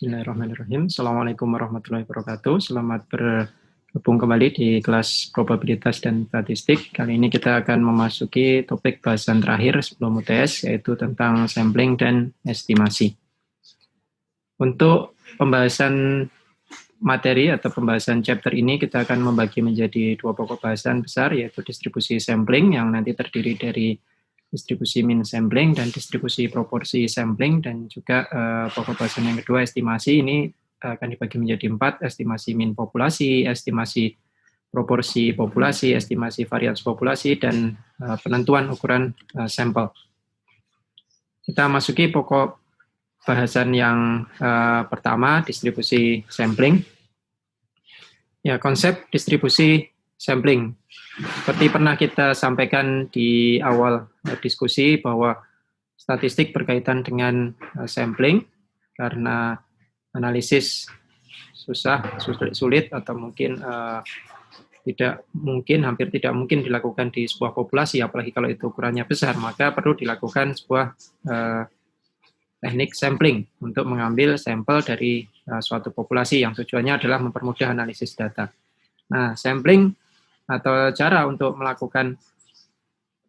Bismillahirrahmanirrahim. Assalamualaikum warahmatullahi wabarakatuh. Selamat bergabung kembali di kelas probabilitas dan statistik. Kali ini kita akan memasuki topik bahasan terakhir sebelum UTS, yaitu tentang sampling dan estimasi. Untuk pembahasan materi atau pembahasan chapter ini, kita akan membagi menjadi dua pokok bahasan besar, yaitu distribusi sampling yang nanti terdiri dari distribusi mean sampling dan distribusi proporsi sampling, dan juga pokok bahasan yang kedua estimasi. Ini akan dibagi menjadi 4, estimasi mean populasi, estimasi proporsi populasi, estimasi varians populasi, dan penentuan ukuran sampel. Kita masuki pokok bahasan yang pertama, distribusi sampling. Ya, konsep distribusi sampling. Seperti pernah kita sampaikan di awal diskusi bahwa statistik berkaitan dengan sampling karena analisis sulit atau mungkin hampir tidak mungkin dilakukan di sebuah populasi, apalagi kalau itu ukurannya besar, maka perlu dilakukan sebuah teknik sampling untuk mengambil sampel dari suatu populasi yang tujuannya adalah mempermudah analisis data. Nah, sampling atau cara untuk melakukan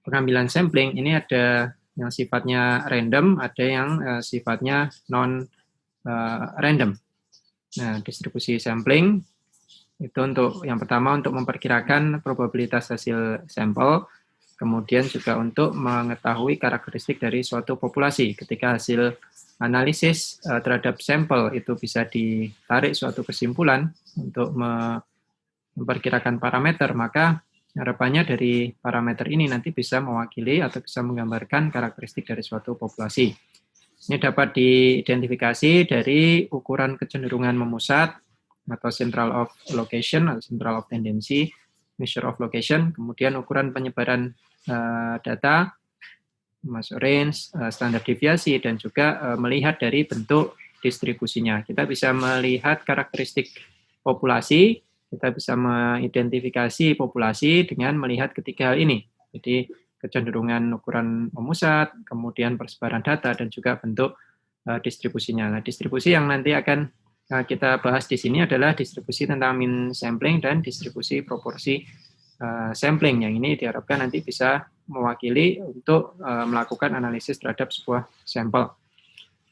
pengambilan sampling ini ada yang sifatnya random, ada yang sifatnya non-random. Nah, distribusi sampling itu untuk yang pertama untuk memperkirakan probabilitas hasil sampel, kemudian juga untuk mengetahui karakteristik dari suatu populasi. Ketika hasil analisis terhadap sampel itu bisa ditarik suatu kesimpulan untuk memperkirakan parameter, maka harapannya dari parameter ini nanti bisa mewakili atau bisa menggambarkan karakteristik dari suatu populasi. Ini dapat diidentifikasi dari ukuran kecenderungan memusat atau central of location atau central of tendency, measure of location, kemudian ukuran penyebaran data, masuk range, standar deviasi, dan juga melihat dari bentuk distribusinya. Kita bisa melihat karakteristik populasi, kita bisa mengidentifikasi populasi dengan melihat ketiga hal ini. Jadi kecenderungan ukuran memusat, kemudian persebaran data, dan juga bentuk distribusinya. Nah, distribusi yang nanti akan kita bahas di sini adalah distribusi tentang mean sampling dan distribusi proporsi sampling. Yang ini diharapkan nanti bisa mewakili untuk melakukan analisis terhadap sebuah sampel.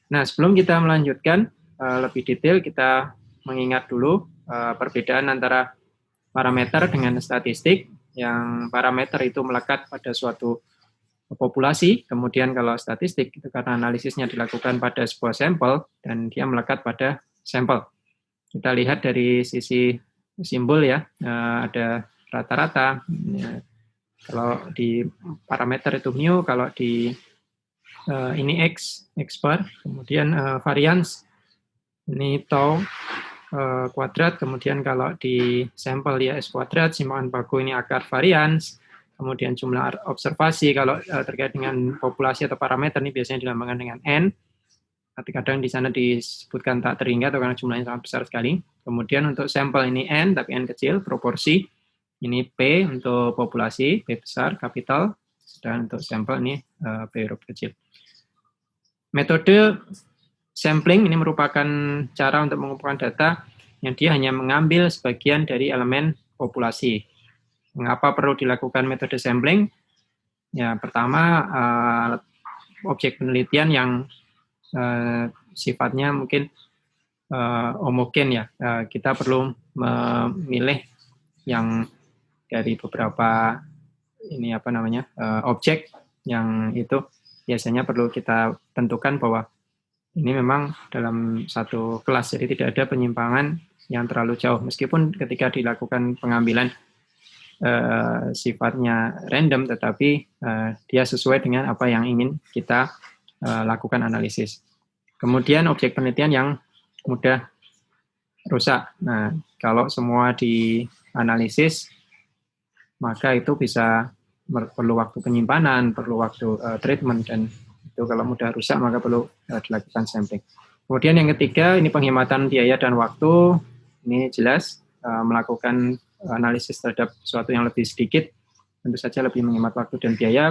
Nah, sebelum kita melanjutkan lebih detail, kita mengingat dulu perbedaan antara parameter dengan statistik. Yang parameter itu melekat pada suatu populasi, kemudian kalau statistik itu karena analisisnya dilakukan pada sebuah sampel dan dia melekat pada sampel. Kita lihat dari sisi simbol ya, ada rata-rata. Kalau di parameter itu mu, kalau di ini x bar, kemudian varians ini tau kuadrat, kemudian kalau di sampel ya S kuadrat, simpangan baku ini akar varians, kemudian jumlah observasi kalau terkait dengan populasi atau parameter ini biasanya dilambangkan dengan N, kadang di sana disebutkan tak terhingga atau karena jumlahnya sangat besar sekali. Kemudian untuk sampel ini N, tapi N kecil, proporsi, ini P untuk populasi, P besar, kapital, dan untuk sampel ini P huruf kecil. Metode sampling ini merupakan cara untuk mengumpulkan data yang dia hanya mengambil sebagian dari elemen populasi. Mengapa perlu dilakukan metode sampling? Ya, pertama, objek penelitian yang sifatnya mungkin homogen ya. Kita perlu memilih yang dari beberapa objek yang itu biasanya perlu kita tentukan bahwa ini memang dalam satu kelas, jadi tidak ada penyimpangan yang terlalu jauh. Meskipun ketika dilakukan pengambilan sifatnya random, tetapi dia sesuai dengan apa yang ingin kita lakukan analisis. Kemudian objek penelitian yang mudah rusak. Nah, kalau semua dianalisis, maka itu bisa perlu waktu penyimpanan, perlu waktu treatment, dan itu kalau mudah rusak maka perlu dilakukan sampling. Kemudian yang ketiga, ini penghematan biaya dan waktu. Ini jelas melakukan analisis terhadap sesuatu yang lebih sedikit, tentu saja lebih menghemat waktu dan biaya,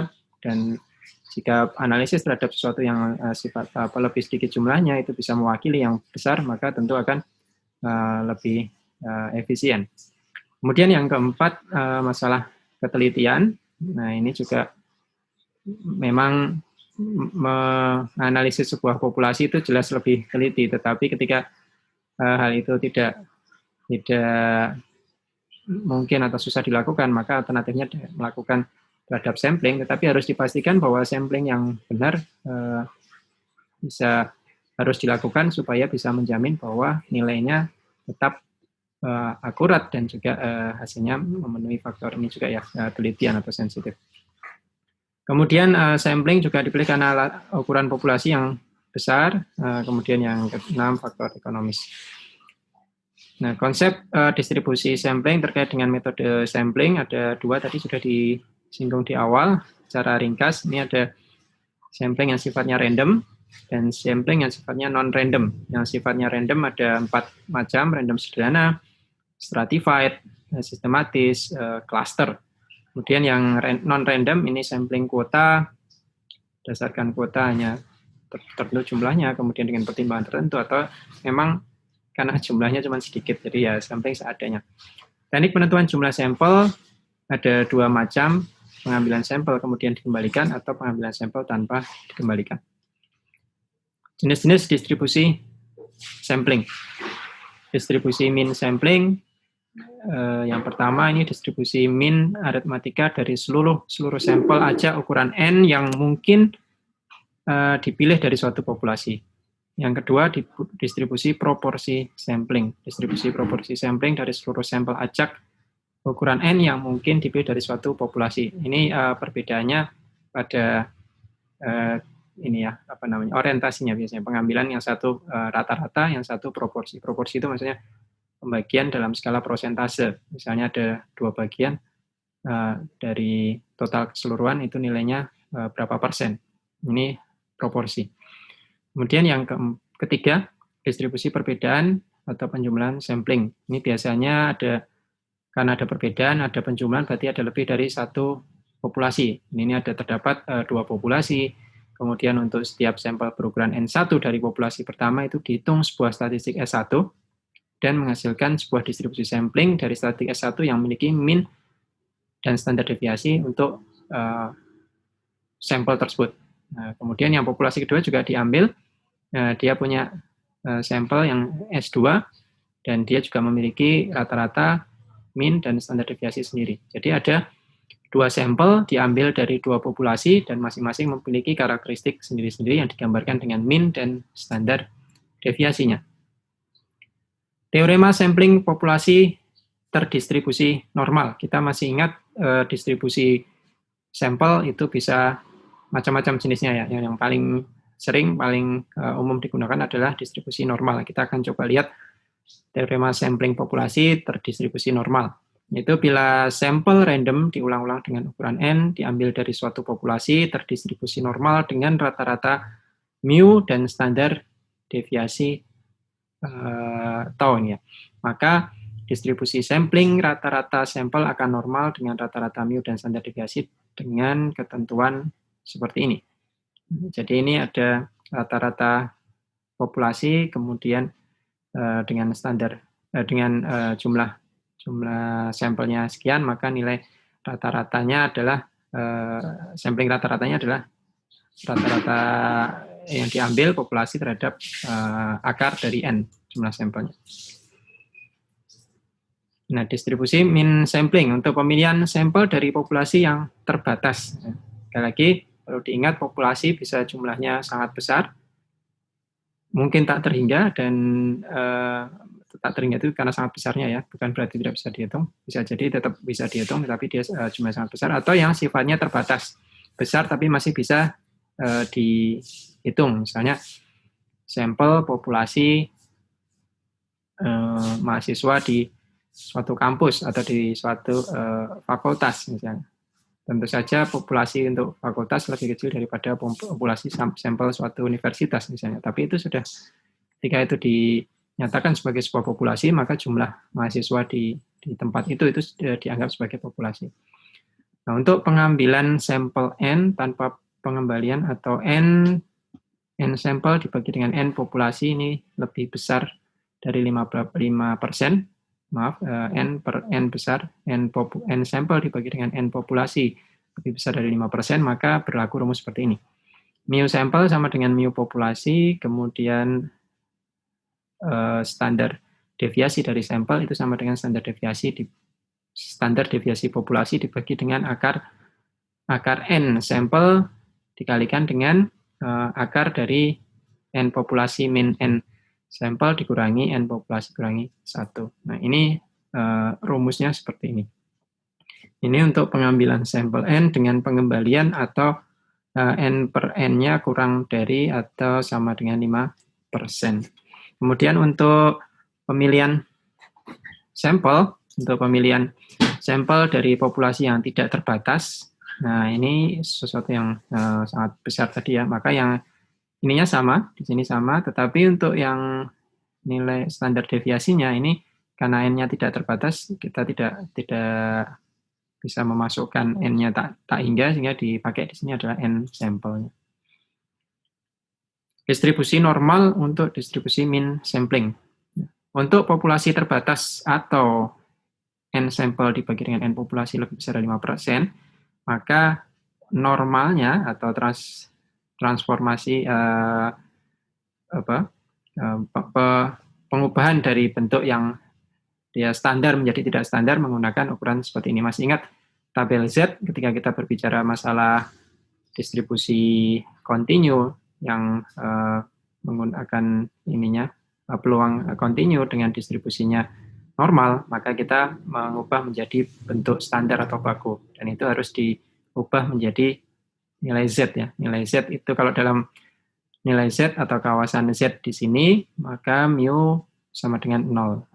dan Jika analisis terhadap sesuatu yang sifat lebih sedikit jumlahnya itu bisa mewakili yang besar, maka tentu akan lebih efisien. Kemudian yang keempat, masalah ketelitian. Nah, ini juga memang menganalisis sebuah populasi itu jelas lebih teliti, tetapi ketika hal itu tidak mungkin atau susah dilakukan, maka alternatifnya melakukan terhadap sampling, tetapi harus dipastikan bahwa sampling yang benar harus dilakukan supaya bisa menjamin bahwa nilainya tetap akurat dan juga hasilnya memenuhi faktor ini juga ya, telitian atau sensitif. Kemudian sampling juga dipilih karena ukuran populasi yang besar, kemudian yang keenam faktor ekonomis. Nah, konsep distribusi sampling terkait dengan metode sampling ada dua, tadi sudah disinggung di awal secara ringkas. Ini ada sampling yang sifatnya random dan sampling yang sifatnya non-random. Yang sifatnya random ada 4 macam, random sederhana, stratified, sistematis, cluster. Kemudian yang non-random ini sampling kuota, berdasarkan kuota hanya tertentu jumlahnya, kemudian dengan pertimbangan tertentu, atau memang karena jumlahnya cuma sedikit, jadi ya sampling seadanya. Teknik penentuan jumlah sampel ada 2 macam, pengambilan sampel kemudian dikembalikan atau pengambilan sampel tanpa dikembalikan. Jenis-jenis distribusi sampling. Distribusi mean sampling, yang pertama ini distribusi mean aritmatika dari seluruh sampel acak ukuran N yang mungkin dipilih dari suatu populasi. Yang kedua, distribusi proporsi sampling. Distribusi proporsi sampling dari seluruh sampel acak ukuran N yang mungkin dipilih dari suatu populasi. Ini perbedaannya pada ini ya, orientasinya biasanya. Pengambilan yang satu rata-rata, yang satu proporsi. Proporsi itu maksudnya pembagian dalam skala prosentase. Misalnya ada 2 bagian dari total keseluruhan itu nilainya berapa persen. Ini proporsi. Kemudian yang ketiga, distribusi perbedaan atau penjumlahan sampling. Ini biasanya karena ada perbedaan, ada penjumlahan, berarti ada lebih dari satu populasi. Ini ada terdapat 2 populasi, kemudian untuk setiap sampel berukuran N1 dari populasi pertama itu dihitung sebuah statistik S1 dan menghasilkan sebuah distribusi sampling dari statistik S1 yang memiliki mean dan standar deviasi untuk sampel tersebut. Nah, kemudian yang populasi kedua juga diambil, dia punya sampel yang S2 dan dia juga memiliki rata-rata mean dan standar deviasi sendiri. Jadi ada 2 sampel diambil dari 2 populasi dan masing-masing memiliki karakteristik sendiri-sendiri yang digambarkan dengan mean dan standar deviasinya. Teorema sampling populasi terdistribusi normal. Kita masih ingat distribusi sampel itu bisa macam-macam jenisnya ya. Yang paling sering, paling umum digunakan adalah distribusi normal. Kita akan coba lihat teorema sampling populasi terdistribusi normal. Yaitu bila sampel random diulang-ulang dengan ukuran N, diambil dari suatu populasi, terdistribusi normal dengan rata-rata mu dan standar deviasi tau ini ya. Maka distribusi sampling rata-rata sampel akan normal dengan rata-rata mu dan standar deviasi dengan ketentuan seperti ini. Jadi ini ada rata-rata populasi, kemudian dengan standar jumlah sampelnya sekian, maka nilai rata-ratanya adalah sampling rata-ratanya adalah rata-rata yang diambil populasi terhadap akar dari N jumlah sampelnya. Nah, distribusi mean sampling untuk pemilihan sampel dari populasi yang terbatas. Sekali lagi, perlu diingat populasi bisa jumlahnya sangat besar, mungkin tak terhingga, dan tak terhingga itu karena sangat besarnya ya, bukan berarti tidak bisa dihitung, bisa jadi tetap bisa dihitung, tetapi dia jumlahnya sangat besar, atau yang sifatnya terbatas, besar tapi masih bisa dihitung, misalnya sampel populasi mahasiswa di suatu kampus atau di suatu fakultas misalnya. Tentu saja populasi untuk fakultas lebih kecil daripada populasi sampel suatu universitas misalnya. Tapi itu sudah, ketika itu dinyatakan sebagai sebuah populasi, maka jumlah mahasiswa di tempat itu dianggap sebagai populasi. Nah, untuk pengambilan sampel N tanpa pengembalian atau N sampel dibagi dengan N populasi ini lebih besar dari 55%, maaf, N besar, N sampel dibagi dengan N populasi lebih besar dari 5%, maka berlaku rumus seperti ini. Mu sampel sama dengan mu populasi, kemudian standar deviasi dari sampel itu sama dengan standar deviasi populasi dibagi dengan akar N sampel dikalikan dengan akar dari N populasi min N sampel dikurangi N populasi kurangi 1. Nah, ini rumusnya seperti ini. Ini untuk pengambilan sampel N dengan pengembalian atau N per N-nya kurang dari atau sama dengan 5%. Kemudian untuk pemilihan sampel dari populasi yang tidak terbatas, nah ini sesuatu yang sangat besar tadi ya, maka yang ininya sama, di sini sama, tetapi untuk yang nilai standar deviasinya ini karena N-nya tidak terbatas, kita tidak bisa memasukkan N-nya tak hingga, sehingga dipakai di sini adalah N sampelnya. Distribusi normal untuk distribusi mean sampling. Untuk populasi terbatas atau N sampel dibagi dengan N populasi lebih besar dari 5%, maka normalnya atau transformasi pengubahan dari bentuk yang dia standar menjadi tidak standar menggunakan ukuran seperti ini. Masih ingat tabel Z ketika kita berbicara masalah distribusi kontinu yang menggunakan peluang kontinu dengan distribusinya normal, maka kita mengubah menjadi bentuk standar atau baku, dan itu harus diubah menjadi nilai Z ya. Nilai Z itu kalau dalam nilai Z atau kawasan Z di sini, maka mu sama dengan 0.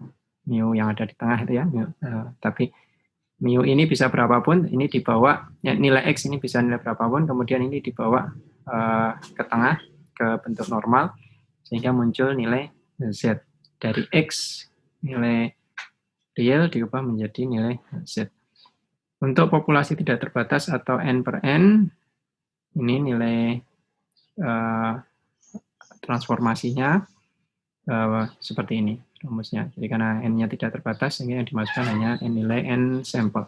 Mu yang ada di tengah itu ya. Tapi mu ini bisa berapapun, ini dibawa, ya, nilai X ini bisa nilai berapapun, kemudian ini dibawa ke tengah, ke bentuk normal, sehingga muncul nilai Z. Dari X, nilai real diubah menjadi nilai Z. Untuk populasi tidak terbatas atau N per N, ini nilai transformasinya seperti ini rumusnya. Jadi karena N-nya tidak terbatas, sehingga yang dimasukkan hanya nilai N sampel.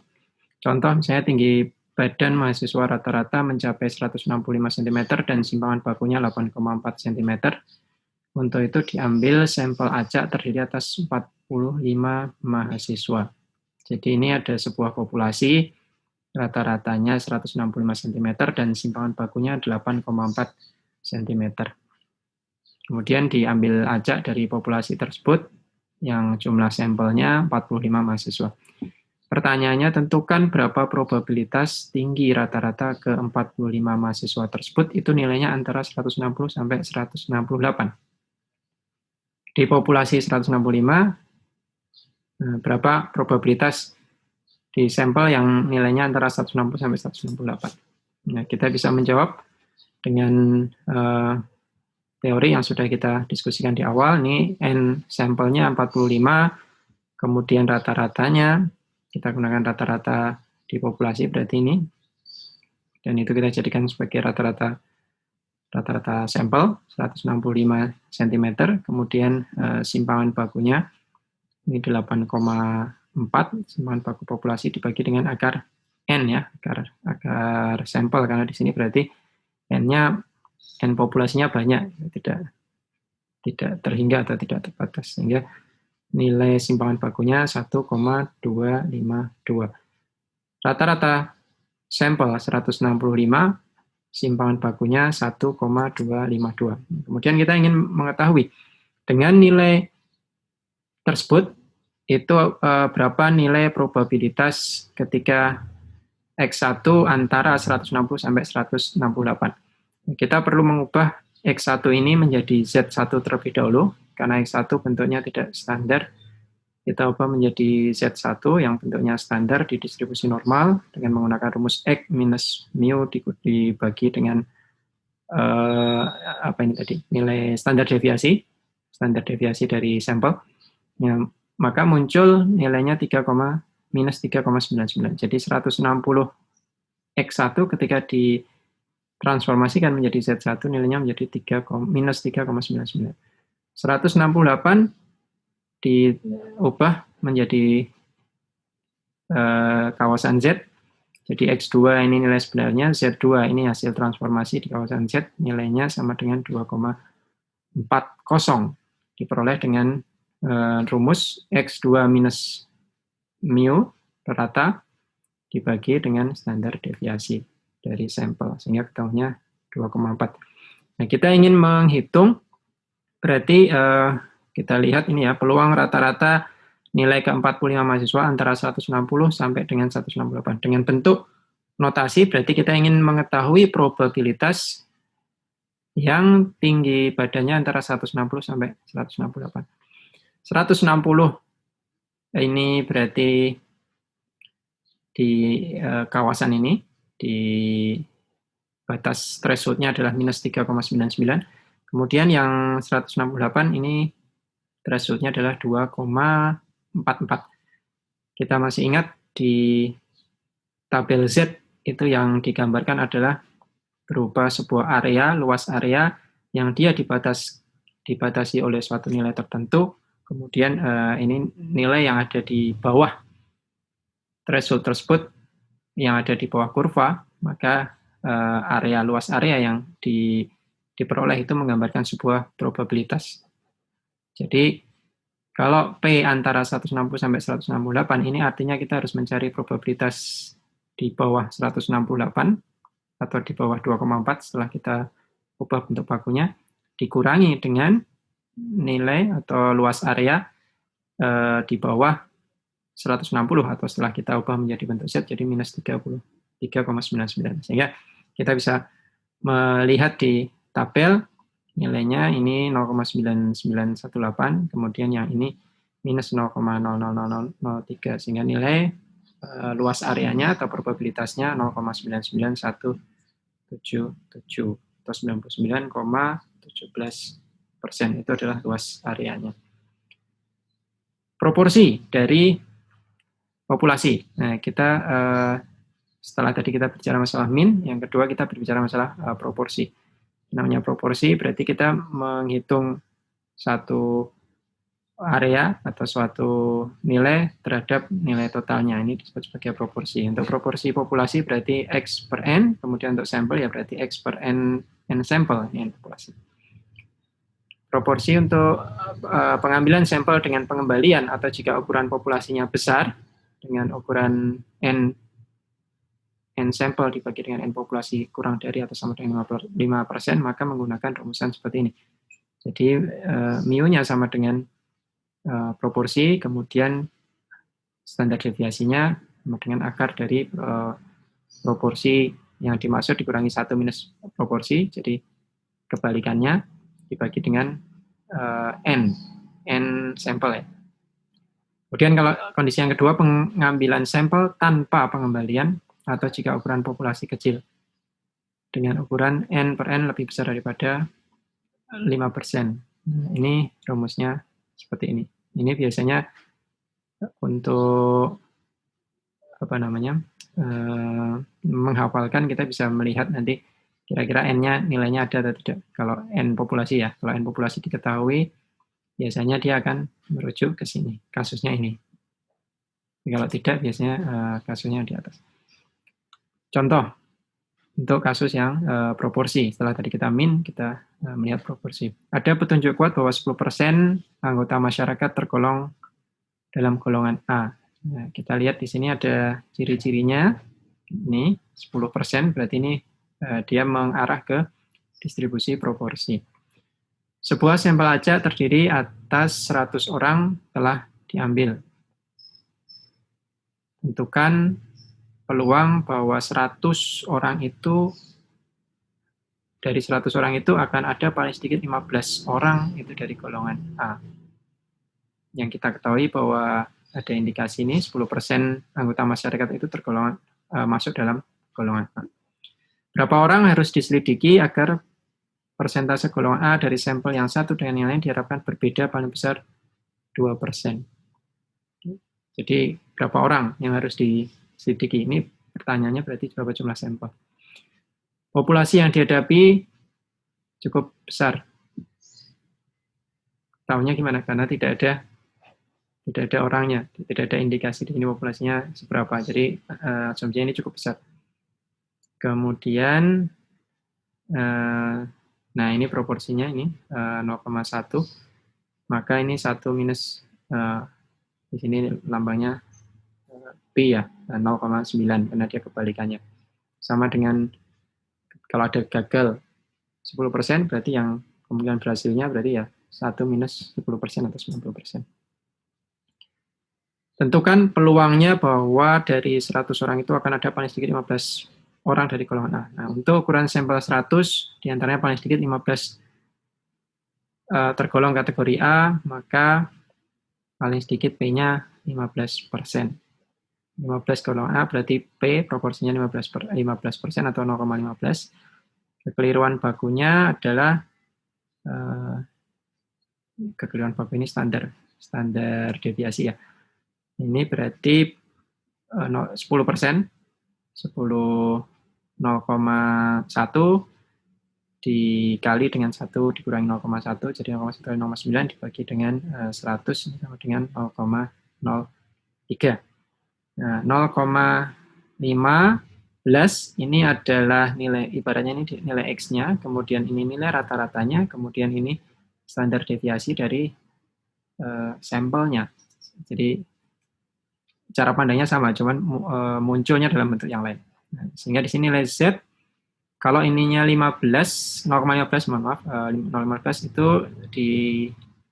Contoh, misalnya tinggi badan mahasiswa rata-rata mencapai 165 cm dan simpangan bakunya 8,4 cm. Untuk itu diambil sampel acak terdiri atas 45 mahasiswa. Jadi ini ada sebuah populasi, rata-ratanya 165 cm dan simpangan bakunya 8,4 cm. Kemudian diambil acak dari populasi tersebut, yang jumlah sampelnya 45 mahasiswa. Pertanyaannya, tentukan berapa probabilitas tinggi rata-rata ke 45 mahasiswa tersebut, itu nilainya antara 160 sampai 168. Di populasi 165, berapa probabilitas di sampel yang nilainya antara 160 sampai 168. Nah, kita bisa menjawab dengan teori yang sudah kita diskusikan di awal. Ini N sampelnya 45, kemudian rata-ratanya, kita gunakan rata-rata di populasi berarti ini, dan itu kita jadikan sebagai rata-rata sampel 165 cm, kemudian simpangan bakunya ini 8,4, simpangan baku populasi dibagi dengan akar N ya, akar sampel, karena di sini berarti N populasinya banyak, tidak terhingga atau tidak terbatas, sehingga nilai simpangan bakunya 1,252. Rata-rata sampel 165, simpangan bakunya 1,252. Kemudian kita ingin mengetahui dengan nilai tersebut itu berapa nilai probabilitas ketika X1 antara 160 sampai 168. Kita perlu mengubah X1 ini menjadi Z1 terlebih dahulu, karena X1 bentuknya tidak standar. Kita ubah menjadi Z1 yang bentuknya standar di distribusi normal dengan menggunakan rumus X minus mu dibagi dengan nilai standar deviasi dari sampel. Ya, maka muncul nilainya minus 3,99. Jadi 160 X1 ketika transformasikan menjadi Z1, nilainya menjadi minus 3,99. 168 diubah menjadi kawasan Z. Jadi X2 ini nilai sebenarnya, Z2 ini hasil transformasi di kawasan Z, nilainya sama dengan 2,40. Diperoleh dengan rumus X2 minus mu rata dibagi dengan standar deviasi dari sampel, sehingga ketahuinya 2,4. Nah, kita ingin menghitung, berarti kita lihat ini ya, peluang rata-rata nilai ke-45 mahasiswa antara 160 sampai dengan 168. Dengan bentuk notasi, berarti kita ingin mengetahui probabilitas yang tinggi badannya antara 160 sampai 168. 160 ini berarti di kawasan ini, di batas threshold-nya adalah minus 3,99. Kemudian yang 168 ini threshold-nya adalah 2,44. Kita masih ingat di tabel Z itu yang digambarkan adalah berupa sebuah area, luas area yang dia dibatasi oleh suatu nilai tertentu. Kemudian ini nilai yang ada di bawah threshold tersebut, yang ada di bawah kurva, maka luas area yang diperoleh itu menggambarkan sebuah probabilitas. Jadi kalau P antara 160 sampai 168, ini artinya kita harus mencari probabilitas di bawah 168 atau di bawah 2,4 setelah kita ubah bentuk bakunya, dikurangi dengan nilai atau luas area di bawah 160 atau setelah kita ubah menjadi bentuk Z, jadi minus 33,99. Sehingga kita bisa melihat di tabel nilainya ini 0,9918, kemudian yang ini minus 0,00003, sehingga nilai luas areanya atau probabilitasnya 0,99177 atau 99,17%. Itu adalah luas areanya. Proporsi dari populasi. Nah, kita setelah tadi kita bicara masalah min, yang kedua kita berbicara masalah proporsi. Namanya proporsi berarti kita menghitung satu area atau suatu nilai terhadap nilai totalnya. Ini disebut sebagai proporsi. Untuk proporsi populasi berarti X per N, kemudian untuk sampel ya berarti X per N sampel, ini populasi. Proporsi untuk pengambilan sampel dengan pengembalian atau jika ukuran populasinya besar dengan ukuran N sampel dibagi dengan N populasi kurang dari atau sama dengan 5%, maka menggunakan rumusan seperti ini. Jadi mu-nya sama dengan proporsi, kemudian standar deviasinya sama dengan akar dari proporsi yang dimaksud dikurangi 1 minus proporsi, jadi kebalikannya dibagi dengan N sampel ya. Kemudian kalau kondisi yang kedua, pengambilan sampel tanpa pengembalian atau jika ukuran populasi kecil dengan ukuran N per N lebih besar daripada 5%. Ini rumusnya seperti ini. Ini biasanya untuk menghafalkan, kita bisa melihat nanti kira-kira N-nya nilainya ada atau tidak. Kalau N populasi ya, kalau N populasi diketahui, biasanya dia akan merujuk ke sini, kasusnya ini. Kalau tidak, biasanya kasusnya di atas. Contoh, untuk kasus yang proporsi, setelah tadi kita min, kita melihat proporsi. Ada petunjuk kuat bahwa 10% anggota masyarakat tergolong dalam golongan A. Nah, kita lihat di sini ada ciri-cirinya. Ini 10%, berarti ini dia mengarah ke distribusi proporsi. Sebuah sampel acak terdiri atas 100 orang telah diambil. Tentukan peluang bahwa 100 orang itu, dari 100 orang itu akan ada paling sedikit 15 orang itu dari golongan A. Yang kita ketahui bahwa ada indikasi ini 10% anggota masyarakat itu tergolong masuk dalam golongan A. Berapa orang harus diselidiki agar persentase golongan A dari sampel yang satu dengan yang lain diharapkan berbeda paling besar 2%. Jadi berapa orang yang harus diselidiki? Ini pertanyaannya berarti berapa jumlah sampel. Populasi yang dihadapi cukup besar. Tahunya gimana? Karena tidak ada orangnya, tidak ada indikasi di sini populasinya seberapa. Jadi asumsinya ini cukup besar. Kemudian, nah ini proporsinya ini 0,1, maka ini 1 minus, di sini lambangnya P ya, 0,9, karena dia kebalikannya. Sama dengan kalau ada gagal 10%, berarti yang kemungkinan berhasilnya berarti ya 1 minus 10% atau 90%. Tentukan peluangnya bahwa dari 100 orang itu akan ada paling sedikit 15 orang dari golongan A. Nah, untuk ukuran sampel 100, diantaranya paling sedikit 15 tergolong kategori A, maka paling sedikit P-nya 15%. 15 golongan A berarti P proporsinya 15% atau 0,15. Kekeliruan bakunya adalah, kekeliruan baku ini standar deviasi ya. Ini berarti 10%, 0,1 dikali dengan 1 dikurangi 0,1, jadi 0,1 kali 0,9 dibagi dengan 100 sama dengan 0,03. Nah, 0,15 ini adalah nilai, ibaratnya ini nilai X-nya, kemudian ini nilai rata-ratanya, kemudian ini standar deviasi dari sampelnya. Jadi cara pandangnya sama, cuman munculnya dalam bentuk yang lain. Nah, sehingga di sini nilai Z, kalau ininya 0,15, mohon maaf, 0,15 itu di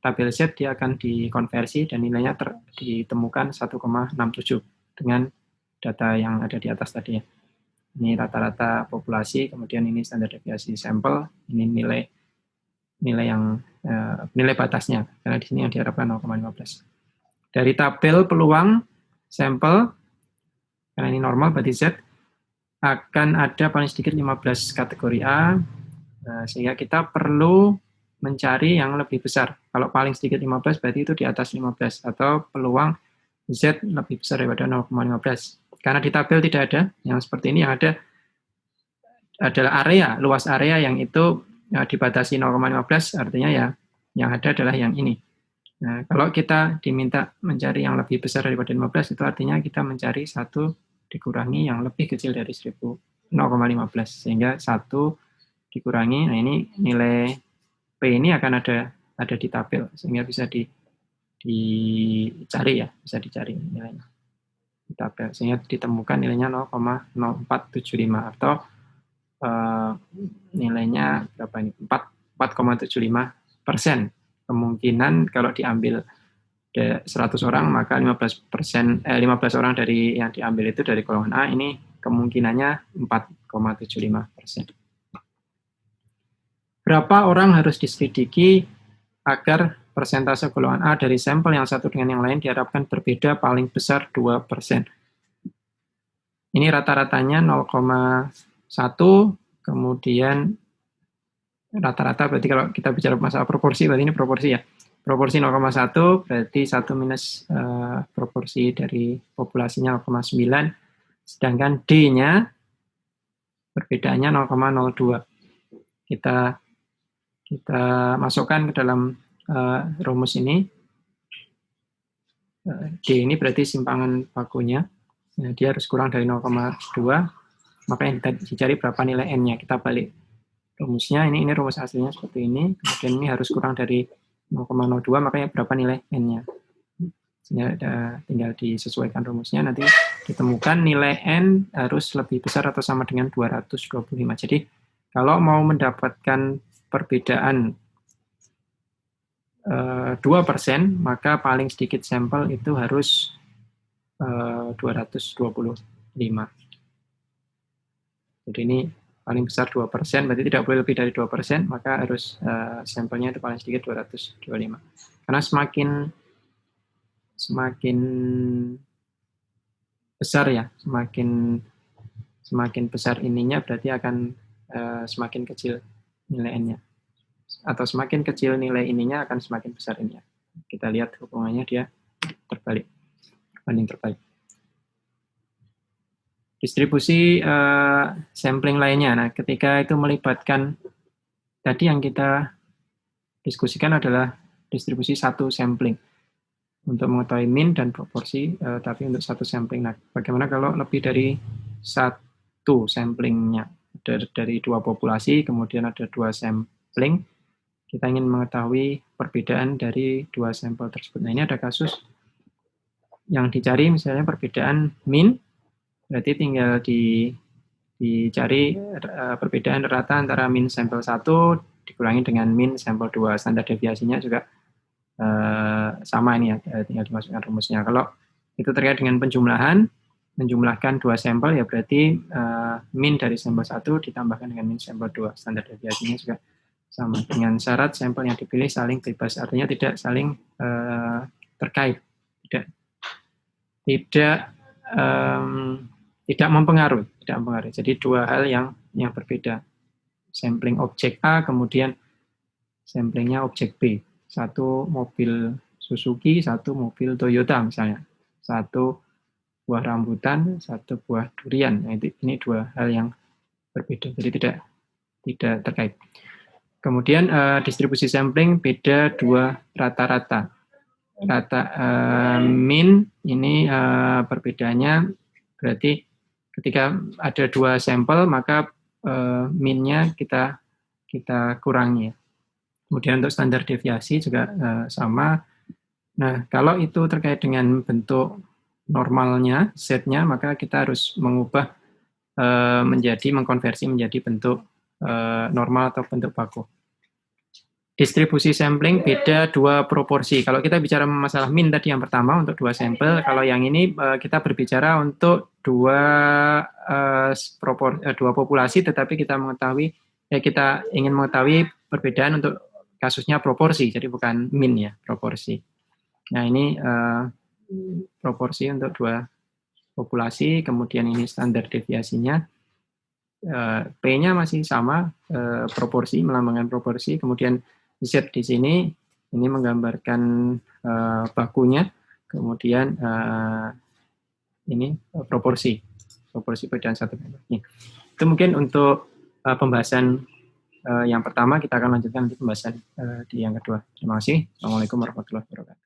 tabel Z dia akan dikonversi dan nilainya ditemukan 1,67 dengan data yang ada di atas tadi ya. Ini rata-rata populasi, kemudian ini standar deviasi sampel, ini nilai batasnya, karena di sini yang diharapkan 0,15. Dari tabel peluang sampel, karena ini normal berarti Z, akan ada paling sedikit 15 kategori A, sehingga kita perlu mencari yang lebih besar. Kalau paling sedikit 15 berarti itu di atas 15, atau peluang Z lebih besar daripada 0,15. Karena di tabel tidak ada yang seperti ini, yang ada adalah area, luas area yang itu dibatasi 0,15, artinya ya yang ada adalah yang ini. Nah, kalau kita diminta mencari yang lebih besar daripada 15, itu artinya kita mencari 1 dikurangi yang lebih kecil dari 0,15, sehingga 1 dikurangi, nah ini nilai P ini akan ada di tabel, sehingga bisa dicari ya, bisa dicari nilainya di tabel, sehingga ditemukan nilainya 0,0475 atau nilainya berapa ini? 4,75%. Kemungkinan kalau diambil 100 orang, maka 15% 15 orang dari yang diambil itu dari golongan A, ini kemungkinannya 4,75%. Berapa orang harus diselidiki agar persentase golongan A dari sampel yang satu dengan yang lain diharapkan berbeda paling besar 2%. Ini rata-ratanya 0,1, kemudian rata-rata berarti kalau kita bicara masalah proporsi, berarti ini proporsi ya. Proporsi 0,1 berarti 1 minus proporsi dari populasinya 0,9, sedangkan D-nya perbedaannya 0,02. Kita masukkan ke dalam rumus ini. D ini berarti simpangan bakunya. Nah, dia harus kurang dari 0,2, maka yang kita dicari berapa nilai N-nya. Kita balik rumusnya, ini rumus aslinya seperti ini, kemudian ini harus kurang dari 0,02, makanya berapa nilai N-nya. Tinggal disesuaikan rumusnya, nanti ditemukan nilai N harus lebih besar atau sama dengan 225. Jadi, kalau mau mendapatkan perbedaan 2%, maka paling sedikit sampel itu harus 225. Jadi ini paling besar 2%, berarti tidak boleh lebih dari 2%, maka harus sampelnya itu paling sedikit 225. Karena semakin besar ya, semakin besar ininya berarti akan semakin kecil nilai N-nya. Atau semakin kecil nilai ininya akan semakin besar ininya. Kita lihat hubungannya dia terbalik, banding terbalik. Distribusi sampling lainnya. Nah, ketika itu melibatkan tadi yang kita diskusikan adalah distribusi satu sampling untuk mengetahui mean dan proporsi, tapi untuk satu sampling. Nah, bagaimana kalau lebih dari satu samplingnya, dari dua populasi, kemudian ada dua sampling, kita ingin mengetahui perbedaan dari dua sampel tersebut. Nah, ini ada kasus yang dicari misalnya perbedaan mean, berarti tinggal dicari perbedaan rata antara mean sampel 1 dikurangi dengan mean sampel 2. Standar deviasinya juga sama ini ya, tinggal dimasukkan rumusnya. Kalau itu terkait dengan menjumlahkan dua sampel, ya berarti mean dari sampel 1 ditambahkan dengan mean sampel 2. Standar deviasinya juga sama, dengan syarat sampel yang dipilih saling bebas, artinya tidak saling terkait, tidak mempengaruhi. Jadi dua hal yang berbeda. Sampling objek A, kemudian samplingnya objek B. Satu mobil Suzuki, satu mobil Toyota misalnya. Satu buah rambutan, satu buah durian. Nah, ini dua hal yang berbeda, jadi tidak terkait. Kemudian distribusi sampling beda dua rata-rata. Mean ini perbedaannya berarti ketika ada dua sampel maka mean-nya kita kurangi. Kemudian untuk standar deviasi juga sama. Nah, kalau itu terkait dengan bentuk normalnya, Z-nya, maka kita harus mengubah mengkonversi menjadi bentuk normal atau bentuk baku. Distribusi sampling beda dua proporsi. Kalau kita bicara masalah mean tadi yang pertama untuk dua sampel, kalau yang ini kita berbicara untuk dua populasi, tetapi kita ingin mengetahui perbedaan untuk kasusnya proporsi, jadi bukan mean ya, proporsi. Nah, ini proporsi untuk dua populasi, kemudian ini standar deviasinya. P-nya masih sama, proporsi, melambangkan proporsi, kemudian Z di sini, ini menggambarkan bakunya, kemudian ini proporsi perbedaan satu. Itu mungkin untuk pembahasan yang pertama. Kita akan lanjutkan nanti pembahasan di yang kedua. Terima kasih. Assalamualaikum warahmatullahi wabarakatuh.